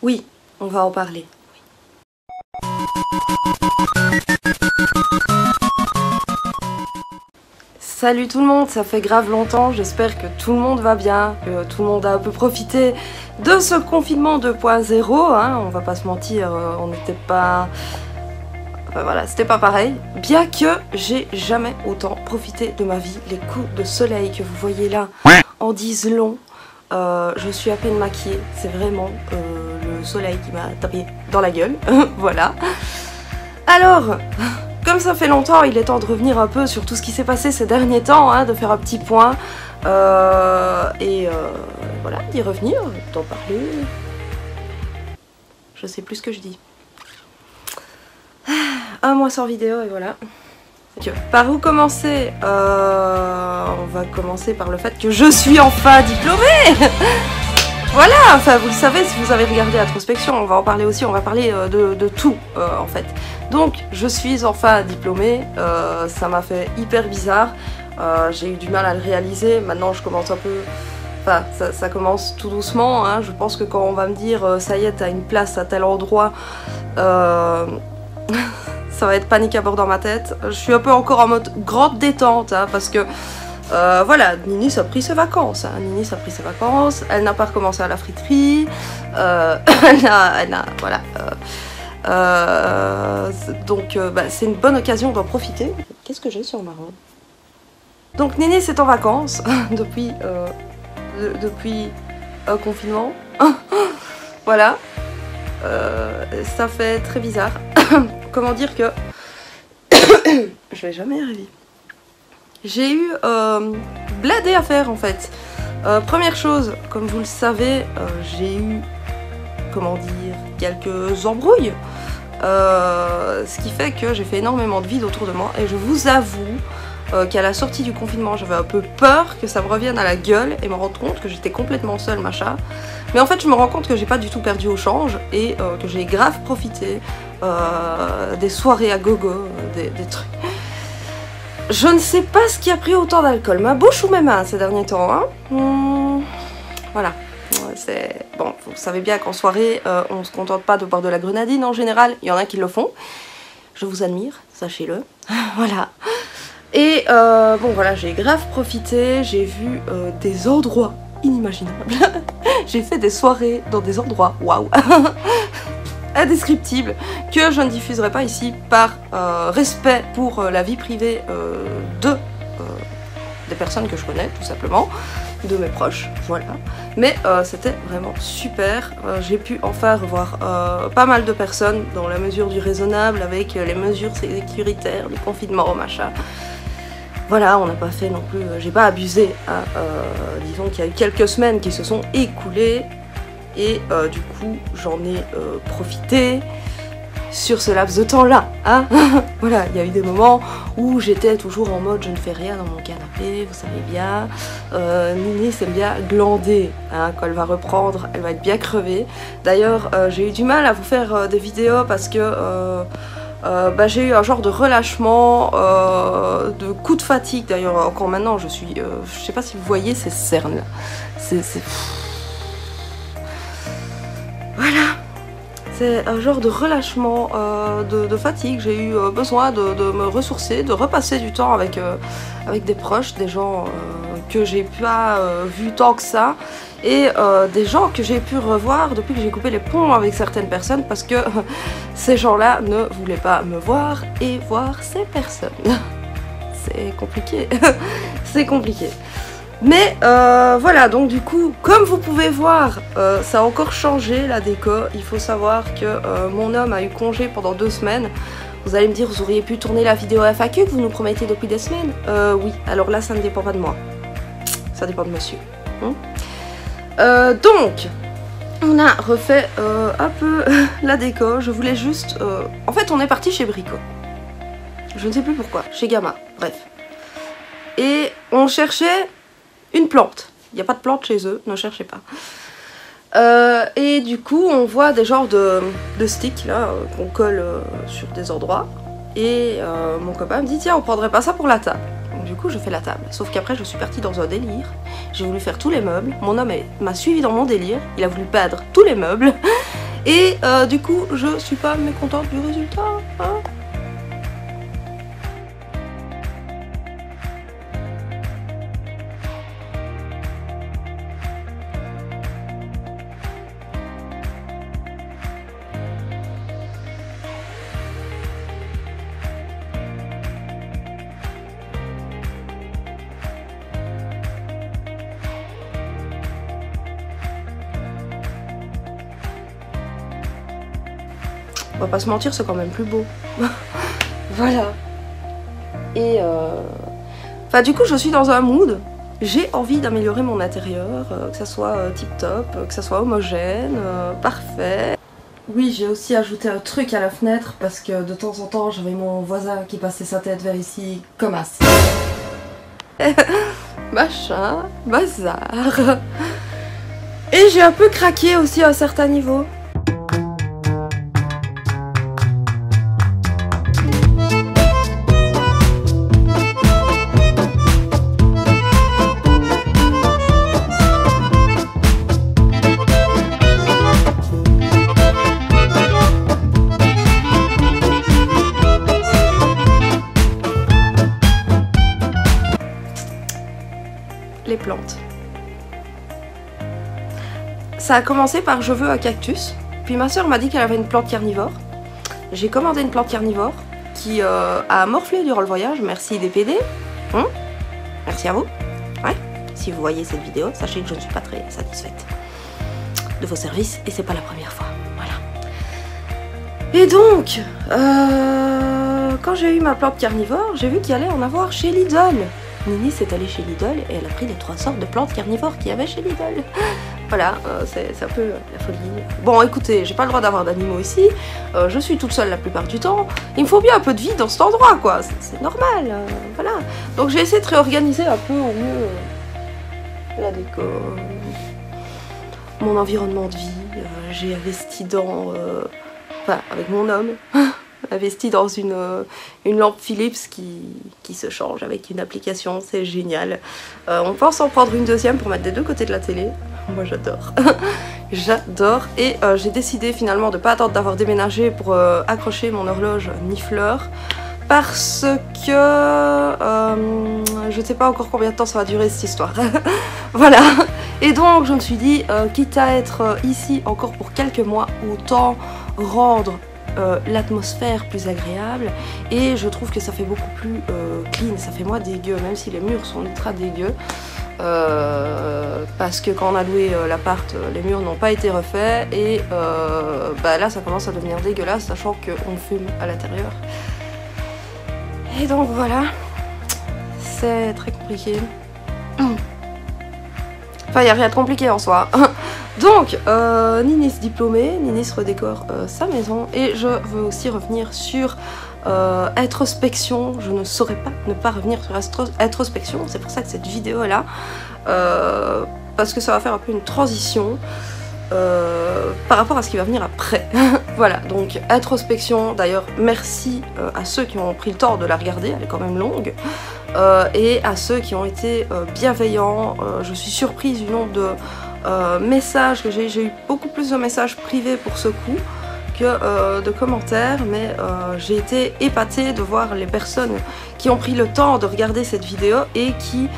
Oui, on va en parler. Salut tout le monde, ça fait grave longtemps, j'espère que tout le monde va bien, que tout le monde a un peu profité de ce confinement 2.0, hein, on va pas se mentir, on n'était pas... Enfin, voilà, c'était pas pareil, bien que j'ai jamais autant profité de ma vie. Les coups de soleil que vous voyez là en disent long, je suis à peine maquillée, c'est vraiment le soleil qui m'a tapé dans la gueule, voilà. Alors... Comme ça fait longtemps, il est temps de revenir un peu sur tout ce qui s'est passé ces derniers temps, hein, de faire un petit point voilà, d'y revenir, d'en parler. Je sais plus ce que je dis. Un mois sans vidéo et voilà. Par où commencer on va commencer par le fait que je suis enfin diplômée. Voilà, enfin vous le savez si vous avez regardé Introspection, on va en parler aussi, on va parler de tout en fait. Donc je suis enfin diplômée, ça m'a fait hyper bizarre, j'ai eu du mal à le réaliser, maintenant je commence un peu, enfin ça commence tout doucement, hein. Je pense que quand on va me dire ça y est t'as une place à tel endroit, ça va être panique à bord dans ma tête. Je suis un peu encore en mode grande détente, hein, parce que voilà, Nini a pris ses vacances, hein. Nini a pris ses vacances, elle n'a pas recommencé à la friterie, voilà. Donc bah, c'est une bonne occasion d'en profiter. Qu'est-ce que j'ai sur ma robe? Donc Nini c'est en vacances depuis confinement. Voilà. Ça fait très bizarre. Comment dire que... Je vais jamais y arriver. J'ai eu bladé à faire en fait. Première chose, comme vous le savez, j'ai eu, comment dire, quelques embrouilles. Ce qui fait que j'ai fait énormément de vide autour de moi. Et je vous avoue qu'à la sortie du confinement, j'avais un peu peur que ça me revienne à la gueule et me rendre compte que j'étais complètement seule, machin. Mais en fait, je me rends compte que j'ai pas du tout perdu au change et que j'ai grave profité des soirées à gogo, des trucs. Je ne sais pas ce qui a pris autant d'alcool, ma bouche ou mes mains ces derniers temps, hein. Voilà, c'est... Bon, vous savez bien qu'en soirée, on se contente pas de boire de la grenadine en général, il y en a qui le font. Je vous admire, sachez-le. Voilà. Et bon voilà, j'ai grave profité, j'ai vu des endroits inimaginables. J'ai fait des soirées dans des endroits, waouh, indescriptibles, que je ne diffuserai pas ici par respect pour la vie privée des personnes que je connais, tout simplement, de mes proches, voilà. Mais c'était vraiment super, j'ai pu enfin revoir pas mal de personnes dans la mesure du raisonnable, avec les mesures sécuritaires, du confinement, machin. Voilà, on n'a pas fait non plus, j'ai pas abusé, hein, disons qu'il y a eu quelques semaines qui se sont écoulées, et du coup j'en ai profité sur ce laps de temps là, hein. Voilà, il y a eu des moments où j'étais toujours en mode je ne fais rien dans mon canapé, vous savez bien. Nini s'aime bien glander, hein, quand elle va reprendre, elle va être bien crevée. D'ailleurs j'ai eu du mal à vous faire des vidéos parce que bah, j'ai eu un genre de relâchement, de coup de fatigue. D'ailleurs encore maintenant je suis, je sais pas si vous voyez ces cernes là, c'est... Voilà, c'est un genre de relâchement, de fatigue. J'ai eu besoin de me ressourcer, de repasser du temps avec des proches, des gens que j'ai pas vu tant que ça, et des gens que j'ai pu revoir depuis que j'ai coupé les ponts avec certaines personnes parce que ces gens-là ne voulaient pas me voir et voir ces personnes. C'est compliqué, c'est compliqué. Mais voilà, donc du coup, comme vous pouvez voir, ça a encore changé la déco. Il faut savoir que mon homme a eu congé pendant 2 semaines. Vous allez me dire, vous auriez pu tourner la vidéo FAQ que vous nous promettez depuis des semaines. Oui, alors là, ça ne dépend pas de moi. Ça dépend de monsieur. Donc, on a refait un peu la déco. Je voulais juste... En fait, on est parti chez Brico. Je ne sais plus pourquoi, chez Gamma, bref. Et on cherchait... une plante. Il n'y a pas de plante chez eux, ne cherchez pas. Et du coup, on voit des genres de sticks là qu'on colle sur des endroits. Et mon copain me dit tiens, on prendrait pas ça pour la table. Donc du coup, je fais la table. Sauf qu'après, je suis partie dans un délire. J'ai voulu faire tous les meubles. Mon homme m'a suivi dans mon délire. Il a voulu peindre tous les meubles. Et du coup, je suis pas mécontente du résultat, hein. On va pas se mentir, c'est quand même plus beau. Voilà. Et enfin, du coup, je suis dans un mood. J'ai envie d'améliorer mon intérieur, que ça soit tip top, que ça soit homogène, parfait. Oui, j'ai aussi ajouté un truc à la fenêtre parce que de temps en temps, j'avais mon voisin qui passait sa tête vers ici comme as. Machin, bazar. Et j'ai un peu craqué aussi à un certain niveau. Les plantes. Ça a commencé par je veux un cactus, puis ma soeur m'a dit qu'elle avait une plante carnivore. J'ai commandé une plante carnivore qui a morflé durant le voyage, merci DPD. Merci à vous. Ouais. Si vous voyez cette vidéo, sachez que je ne suis pas très satisfaite de vos services et c'est pas la première fois. Voilà. Et donc, quand j'ai eu ma plante carnivore, j'ai vu qu'il allait en avoir chez Lidl. Nini s'est allée chez Lidl et elle a pris les 3 sortes de plantes carnivores qu'il y avait chez Lidl. Voilà, c'est un peu la folie. Bon, écoutez, j'ai pas le droit d'avoir d'animaux ici. Je suis toute seule la plupart du temps. Il me faut bien un peu de vie dans cet endroit, quoi. C'est normal, voilà. Donc j'ai essayé de réorganiser un peu au mieux la déco, mon environnement de vie. J'ai investi dans... enfin, avec mon homme. Investi dans une lampe Philips qui se change avec une application, c'est génial. On pense en prendre une deuxième pour mettre des deux côtés de la télé. Moi j'adore. J'adore. Et j'ai décidé finalement de ne pas attendre d'avoir déménagé pour accrocher mon horloge Nifleur. Parce que je ne sais pas encore combien de temps ça va durer cette histoire. Voilà. Et donc je me suis dit, quitte à être ici encore pour quelques mois, autant rendre l'atmosphère plus agréable, et je trouve que ça fait beaucoup plus clean, ça fait moins dégueu, même si les murs sont ultra dégueux, parce que quand on a loué l'appart, les murs n'ont pas été refaits, et bah là ça commence à devenir dégueulasse, sachant qu'on fume à l'intérieur. Et donc voilà, c'est très compliqué. Enfin, il n'y a rien de compliqué en soi. Donc, Ninis diplômée, Ninis redécore sa maison. Et je veux aussi revenir sur introspection. Je ne saurais pas ne pas revenir sur introspection. C'est pour ça que cette vidéo est là. Parce que ça va faire un peu une transition par rapport à ce qui va venir après. Voilà, donc introspection. D'ailleurs, merci à ceux qui ont pris le temps de la regarder. Elle est quand même longue. Et à ceux qui ont été bienveillants. Je suis surprise du nombre de messages que j'ai eu beaucoup plus de messages privés pour ce coup que de commentaires, mais j'ai été épatée de voir les personnes qui ont pris le temps de regarder cette vidéo et qui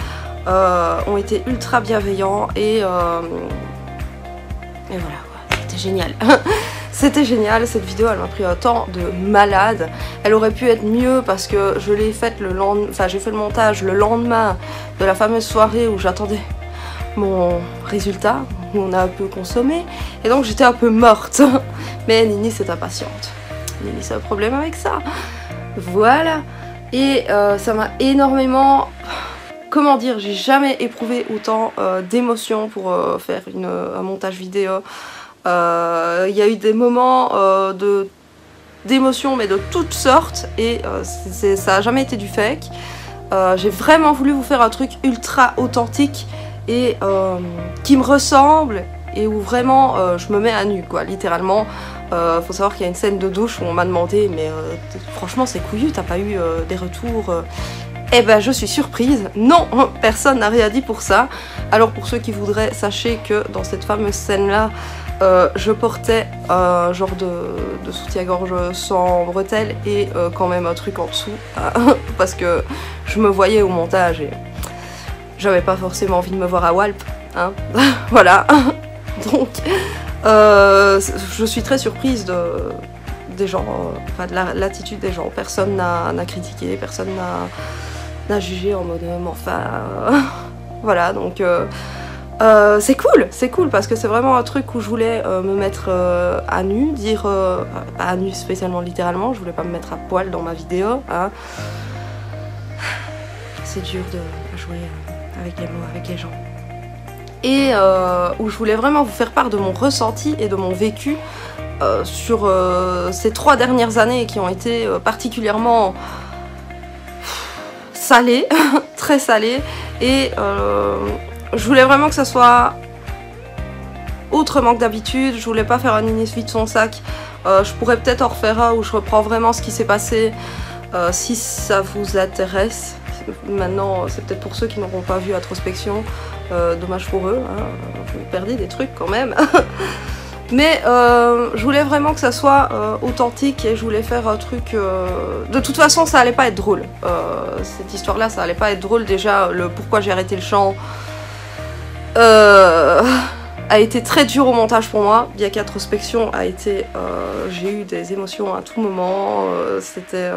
ont été ultra bienveillants et voilà quoi, c'était génial. C'était génial, cette vidéo elle m'a pris un temps de malade. Elle aurait pu être mieux parce que je l'ai faite le lendemain, enfin j'ai fait le montage le lendemain de la fameuse soirée où j'attendais mon résultat, où on a un peu consommé, et donc j'étais un peu morte. Mais Nini c'est impatiente. Nini c'est un problème avec ça. Voilà. Et ça m'a énormément... Comment dire, j'ai jamais éprouvé autant d'émotions pour faire un montage vidéo. Il y a eu des moments d'émotions mais de toutes sortes et ça a jamais été du fake. J'ai vraiment voulu vous faire un truc ultra authentique et qui me ressemble et où vraiment je me mets à nu quoi, littéralement. Faut savoir qu'il y a une scène de douche où on m'a demandé mais franchement c'est couillu, t'as pas eu des retours Eh ben je suis surprise, non, personne n'a rien dit pour ça. Alors pour ceux qui voudraient, sachez que dans cette fameuse scène là, je portais un genre de soutien-gorge sans bretelles et quand même un truc en dessous parce que je me voyais au montage et j'avais pas forcément envie de me voir à Walp, hein. Voilà. Donc je suis très surprise des gens, enfin de l'attitude des gens. Personne n'a critiqué, personne n'a jugé en mode enfin voilà, donc c'est cool parce que c'est vraiment un truc où je voulais me mettre à nu, dire pas à nu spécialement littéralement, je voulais pas me mettre à poil dans ma vidéo, hein. C'est dur de jouer avec les mots, avec les gens. Et où je voulais vraiment vous faire part de mon ressenti et de mon vécu sur ces 3 dernières années qui ont été particulièrement salées, très salées, et je voulais vraiment que ça soit autrement que d'habitude. Je voulais pas faire un Inès vide son sac. Je pourrais peut-être en refaire un où je reprends vraiment ce qui s'est passé si ça vous intéresse. Maintenant, c'est peut-être pour ceux qui n'auront pas vu Atrospection, dommage pour eux, hein, vous perdez des trucs quand même. Mais je voulais vraiment que ça soit authentique et je voulais faire un truc... De toute façon, ça allait pas être drôle. Cette histoire-là, ça allait pas être drôle. Déjà, le pourquoi j'ai arrêté le chant a été très dur au montage pour moi. Bien qu'Atrospection a été... j'ai eu des émotions à tout moment. C'était...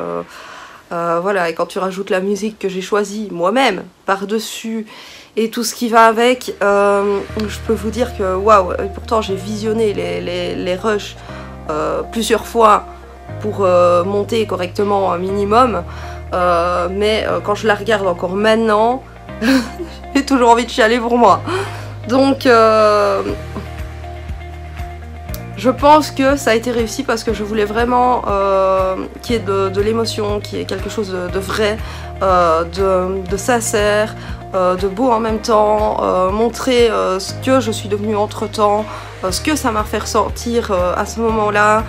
voilà, et quand tu rajoutes la musique que j'ai choisie moi-même par-dessus et tout ce qui va avec, je peux vous dire que waouh, pourtant j'ai visionné les rushs plusieurs fois pour monter correctement un minimum, mais quand je la regarde encore maintenant, j'ai toujours envie de chialer pour moi. Donc je pense que ça a été réussi parce que je voulais vraiment qu'il y ait de l'émotion, qu'il y ait quelque chose de vrai, de sincère, de beau en même temps, montrer ce que je suis devenue entre-temps, ce que ça m'a fait ressentir à ce moment-là,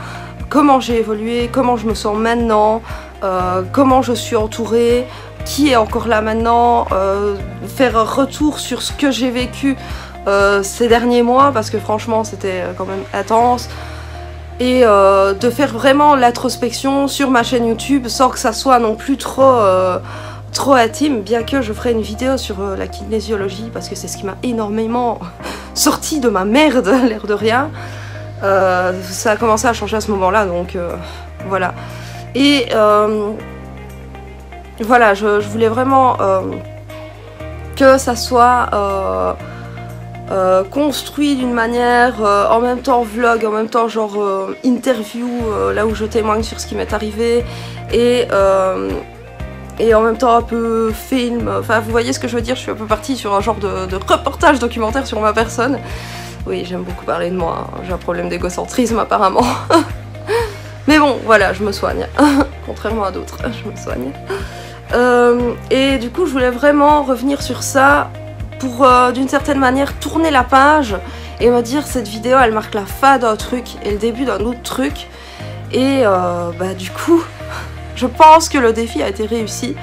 comment j'ai évolué, comment je me sens maintenant, comment je suis entourée, qui est encore là maintenant, faire un retour sur ce que j'ai vécu ces derniers mois parce que franchement c'était quand même intense et de faire vraiment l'introspection sur ma chaîne YouTube sans que ça soit non plus trop intime, bien que je ferai une vidéo sur la kinésiologie parce que c'est ce qui m'a énormément sorti de ma merde, l'air de rien. Ça a commencé à changer à ce moment là, donc voilà. Et voilà, je voulais vraiment que ça soit construit d'une manière en même temps vlog, en même temps genre interview, là où je témoigne sur ce qui m'est arrivé, et en même temps un peu film. Enfin vous voyez ce que je veux dire, je suis un peu partie sur un genre de reportage documentaire sur ma personne. Oui, j'aime beaucoup parler de moi, hein. J'ai un problème d'égocentrisme apparemment. Mais bon, voilà, je me soigne, contrairement à d'autres, je me soigne. Et du coup je voulais vraiment revenir sur ça pour d'une certaine manière tourner la page et me dire cette vidéo elle marque la fin d'un truc et le début d'un autre truc, et bah du coup je pense que le défi a été réussi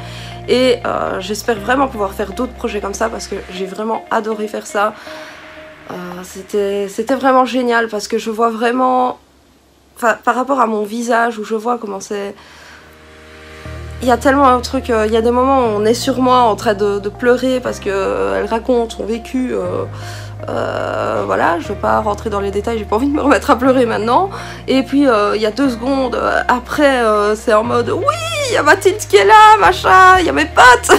et j'espère vraiment pouvoir faire d'autres projets comme ça parce que j'ai vraiment adoré faire ça. C'était vraiment génial parce que je vois vraiment, enfin par rapport à mon visage où je vois comment c'est. Il y a tellement un truc, il y a des moments où on est sur moi en train de pleurer parce qu'elle raconte son vécu, voilà, je vais pas rentrer dans les détails, j'ai pas envie de me remettre à pleurer maintenant. Et puis il y a 2 secondes après, c'est en mode oui, il y a Mathilde qui est là, machin, il y a mes potes.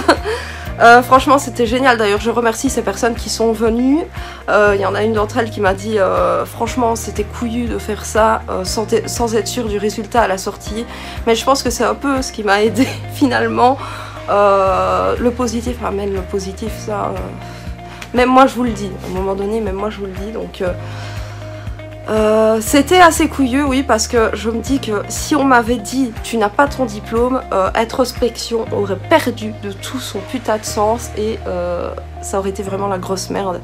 Franchement c'était génial, d'ailleurs je remercie ces personnes qui sont venues. Il y en a une d'entre elles qui m'a dit franchement c'était couillu de faire ça sans être sûr du résultat à la sortie, mais je pense que c'est un peu ce qui m'a aidé finalement. Le positif amène le positif, ça même moi je vous le dis, à un moment donné même moi je vous le dis, donc c'était assez couilleux, oui, parce que je me dis que si on m'avait dit tu n'as pas ton diplôme, Atrospection aurait perdu de tout son putain de sens et ça aurait été vraiment la grosse merde.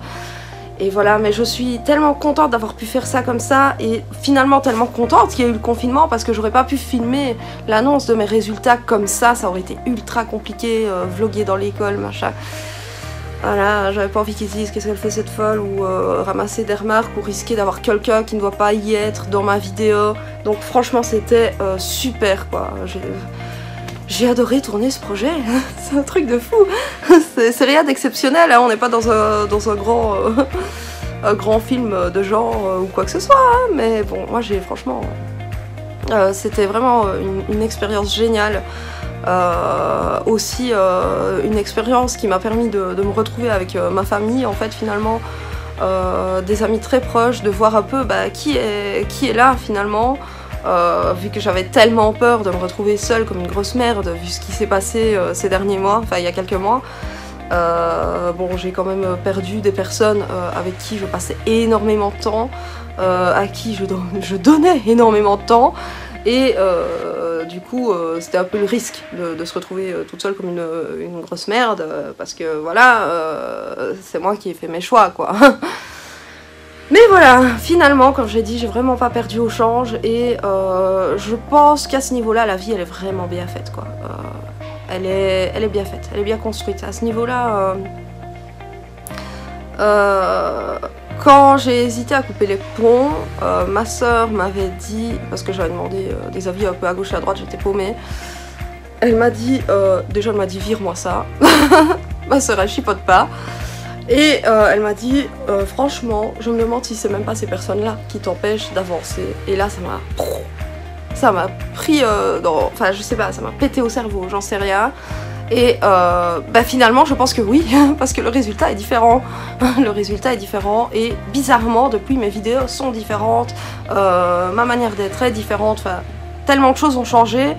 Et voilà, mais je suis tellement contente d'avoir pu faire ça comme ça et finalement tellement contente qu'il y a eu le confinement parce que j'aurais pas pu filmer l'annonce de mes résultats comme ça aurait été ultra compliqué, vlogger dans l'école, machin. Voilà, j'avais pas envie qu'ils disent qu'est-ce qu'elle fait cette folle, ou ramasser des remarques, ou risquer d'avoir quelqu'un qui ne doit pas y être dans ma vidéo. Donc franchement c'était super quoi. J'ai adoré tourner ce projet, c'est un truc de fou. C'est rien d'exceptionnel, hein. On n'est pas dans un grand film de genre ou quoi que ce soit, hein. Mais bon, moi j'ai franchement... c'était vraiment une expérience géniale. Aussi une expérience qui m'a permis de me retrouver avec ma famille en fait finalement, des amis très proches, de voir un peu qui est là finalement, vu que j'avais tellement peur de me retrouver seule comme une grosse merde vu ce qui s'est passé ces derniers mois, enfin il y a quelques mois. Bon, j'ai quand même perdu des personnes avec qui je passais énormément de temps, à qui je donnais énormément de temps. Et du coup, c'était un peu le risque de se retrouver toute seule comme une grosse merde, parce que voilà, c'est moi qui ai fait mes choix, quoi. Mais voilà, finalement, comme j'ai dit, j'ai vraiment pas perdu au change, et je pense qu'à ce niveau-là, la vie, elle est vraiment bien faite, quoi. Elle est bien faite, elle est bien construite. À ce niveau-là, quand j'ai hésité à couper les ponts, ma soeur m'avait dit, parce que j'avais demandé des avis un peu à gauche et à droite, j'étais paumée. Elle m'a dit, déjà elle m'a dit vire-moi ça, ma soeur elle chipote pas. Et elle m'a dit, franchement, je me demande si c'est même pas ces personnes-là qui t'empêchent d'avancer. Et là ça m'a pris enfin je sais pas, ça m'a pété au cerveau, j'en sais rien. Et finalement je pense que oui, parce que le résultat est différent. Le résultat est différent, et bizarrement depuis mes vidéos sont différentes, ma manière d'être est différente, enfin tellement de choses ont changé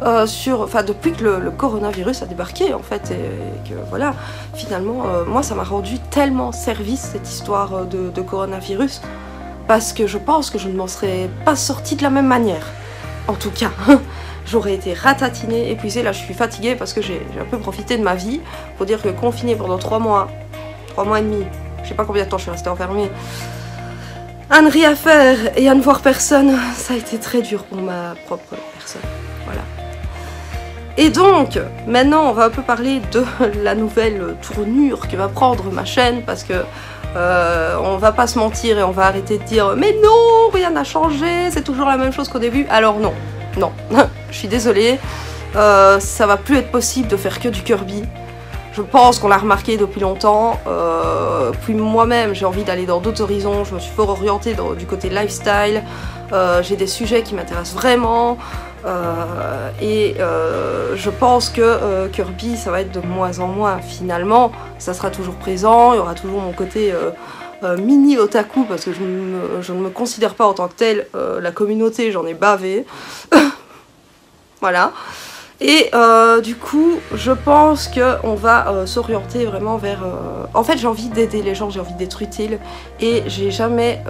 depuis que le coronavirus a débarqué en fait, et que voilà, finalement moi ça m'a rendu tellement service cette histoire de coronavirus, parce que je pense que je ne m'en serais pas sortie de la même manière, en tout cas. J'aurais été ratatinée, épuisée. Là je suis fatiguée parce que j'ai un peu profité de ma vie. Faut dire que confinée pendant 3 mois et demi, je sais pas combien de temps je suis restée enfermée, à ne rien faire et à ne voir personne, ça a été très dur pour ma propre personne. Voilà. Et donc, maintenant on va un peu parler de la nouvelle tournure que va prendre ma chaîne, parce que on va pas se mentir et on va arrêter de dire mais non, rien n'a changé, c'est toujours la même chose qu'au début. Alors non, non, je suis désolée, ça va plus être possible de faire que du Kirby. Je pense qu'on l'a remarqué depuis longtemps, puis moi-même j'ai envie d'aller dans d'autres horizons, je me suis fort orientée du côté lifestyle, j'ai des sujets qui m'intéressent vraiment, et je pense que Kirby ça va être de moins en moins finalement, ça sera toujours présent, il y aura toujours mon côté mini otaku, parce que je ne me considère pas en tant que telle, la communauté j'en ai bavé, voilà. Et du coup, je pense qu'on va s'orienter vraiment vers... En fait, j'ai envie d'aider les gens, j'ai envie d'être utile. Et j'ai jamais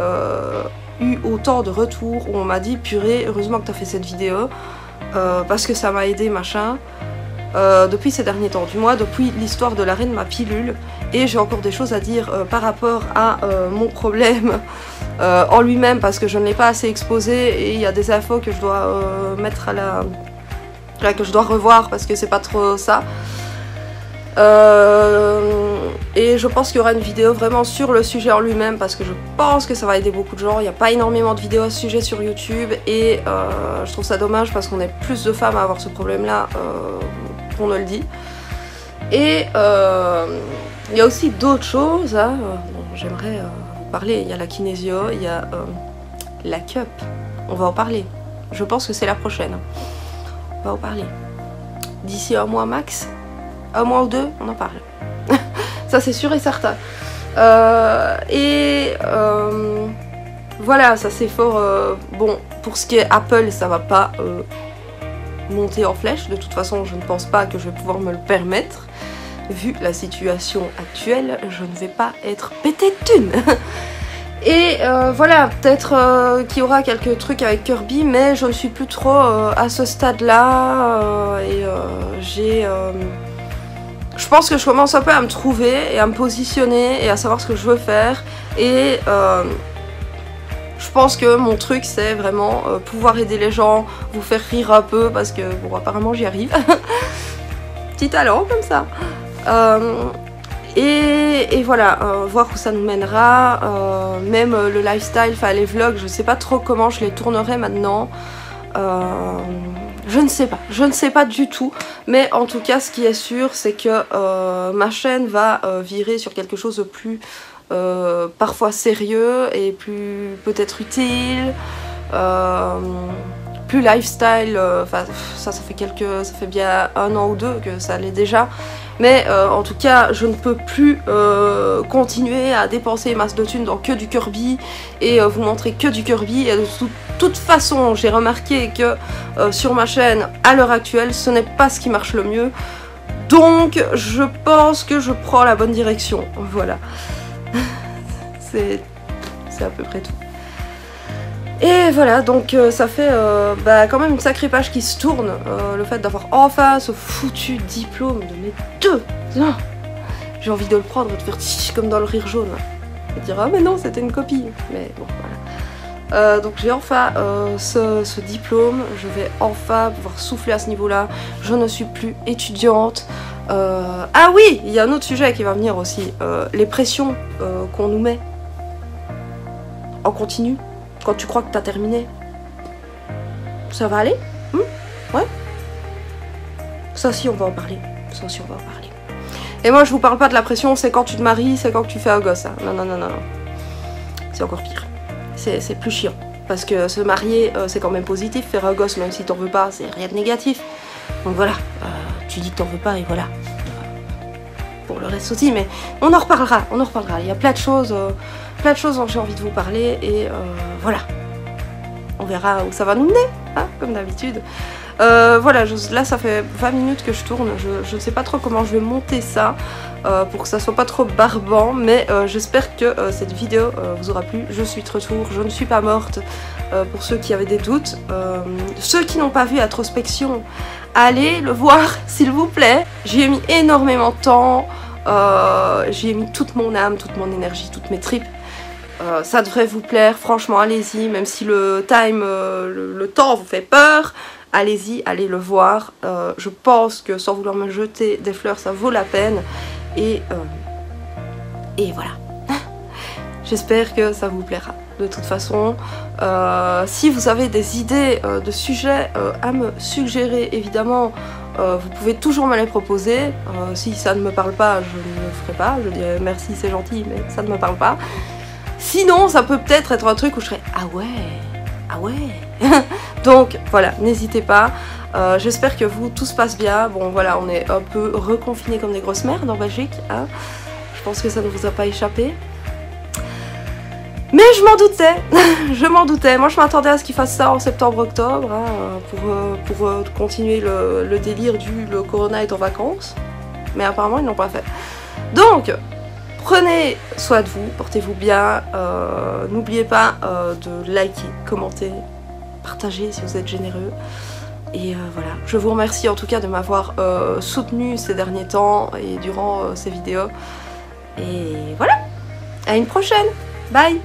eu autant de retours où on m'a dit « Purée, heureusement que tu as fait cette vidéo, parce que ça m'a aidé, machin. » Depuis ces derniers temps, du moins depuis l'histoire de l'arrêt de ma pilule. Et j'ai encore des choses à dire par rapport à mon problème en lui-même, parce que je ne l'ai pas assez exposé. Et il y a des infos que je dois mettre à la... que je dois revoir parce que c'est pas trop ça. Et je pense qu'il y aura une vidéo vraiment sur le sujet en lui-même, parce que je pense que ça va aider beaucoup de gens. Il n'y a pas énormément de vidéos à ce sujet sur YouTube, et je trouve ça dommage parce qu'on est plus de femmes à avoir ce problème-là qu'on ne le dit. Et il y a aussi d'autres choses hein, dont j'aimerais vous parler. Il y a la kinésio, il y a la cup. On va en parler. Je pense que c'est la prochaine. On va en parler. D'ici un mois max, un mois ou deux, on en parle. Ça c'est sûr et certain. Voilà, ça c'est fort... bon, pour ce qui est Apple, ça va pas monter en flèche. De toute façon, je ne pense pas que je vais pouvoir me le permettre. Vu la situation actuelle, je ne vais pas être pété de thunes. Et voilà, peut-être qu'il y aura quelques trucs avec Kirby, mais je ne suis plus trop à ce stade-là. Je pense que je commence un peu à me trouver et à me positionner et à savoir ce que je veux faire. Et je pense que mon truc, c'est vraiment pouvoir aider les gens, vous faire rire un peu, parce que, bon, apparemment, j'y arrive. Petit talent, comme ça. Et voilà, voir où ça nous mènera, même le lifestyle, enfin les vlogs, je sais pas trop comment je les tournerai maintenant. Je ne sais pas du tout, mais en tout cas ce qui est sûr c'est que ma chaîne va virer sur quelque chose de plus parfois sérieux et plus peut-être utile, plus lifestyle, enfin ça fait bien 1 an ou 2 que ça l'est déjà. Mais en tout cas, je ne peux plus continuer à dépenser masse de thunes dans que du Kirby et vous montrer que du Kirby. Et de toute façon, j'ai remarqué que sur ma chaîne, à l'heure actuelle, ce n'est pas ce qui marche le mieux. Donc, je pense que je prends la bonne direction. Voilà. C'est à peu près tout. Et voilà, donc ça fait quand même une sacrée page qui se tourne, le fait d'avoir enfin ce foutu diplôme de mes 2. J'ai envie de le prendre et de faire comme dans le rire jaune. Et dire, ah mais non, c'était une copie. Mais bon, voilà. Donc j'ai enfin ce diplôme, je vais enfin pouvoir souffler à ce niveau-là. Je ne suis plus étudiante. Ah oui, il y a un autre sujet qui va venir aussi, les pressions qu'on nous met en continu. Quand tu crois que t'as terminé, ça va aller? Ouais. Ça aussi on va en parler. Ça aussi on va en parler. Et moi je vous parle pas de la pression, c'est quand tu te maries, c'est quand tu fais un gosse. Hein. Non, non, non, non, non. C'est encore pire. C'est plus chiant. Parce que se marier, c'est quand même positif. Faire un gosse, même si t'en veux pas, c'est rien de négatif. Donc voilà, tu dis que t'en veux pas et voilà. Pour le reste aussi, mais on en reparlera, on en reparlera. Il y a plein de choses dont j'ai envie de vous parler et voilà. On verra où ça va nous mener, hein, comme d'habitude. Voilà, là ça fait 20 minutes que je tourne, je ne sais pas trop comment je vais monter ça pour que ça soit pas trop barbant, mais j'espère que cette vidéo vous aura plu. Je suis de retour, je ne suis pas morte, pour ceux qui avaient des doutes. Ceux qui n'ont pas vu Introspection, allez le voir s'il vous plaît. J'y ai mis énormément de temps, j'y ai mis toute mon âme, toute mon énergie, toutes mes tripes. Ça devrait vous plaire, franchement allez-y, même si le temps vous fait peur, allez-y, allez le voir. Je pense que sans vouloir me jeter des fleurs, ça vaut la peine. Et voilà. J'espère que ça vous plaira. De toute façon, si vous avez des idées de sujets à me suggérer, évidemment, vous pouvez toujours me les proposer. Si ça ne me parle pas, je ne le ferai pas. Je dirais merci, c'est gentil, mais ça ne me parle pas. Sinon, ça peut peut-être être un truc où je serais ah ouais. Donc voilà, n'hésitez pas. J'espère que vous, tout se passe bien. Bon voilà, on est un peu reconfinés comme des grosses merdes en Belgique. Hein. Je pense que ça ne vous a pas échappé. Mais je m'en doutais, je m'en doutais. Moi je m'attendais à ce qu'ils fassent ça en septembre-octobre hein, pour continuer le délire le Corona est en vacances. Mais apparemment ils n'ont pas fait. Donc, prenez soin de vous, portez-vous bien. N'oubliez pas de liker, commenter, partager si vous êtes généreux. Et voilà, je vous remercie en tout cas de m'avoir soutenu ces derniers temps et durant ces vidéos. Et voilà, à une prochaine, bye!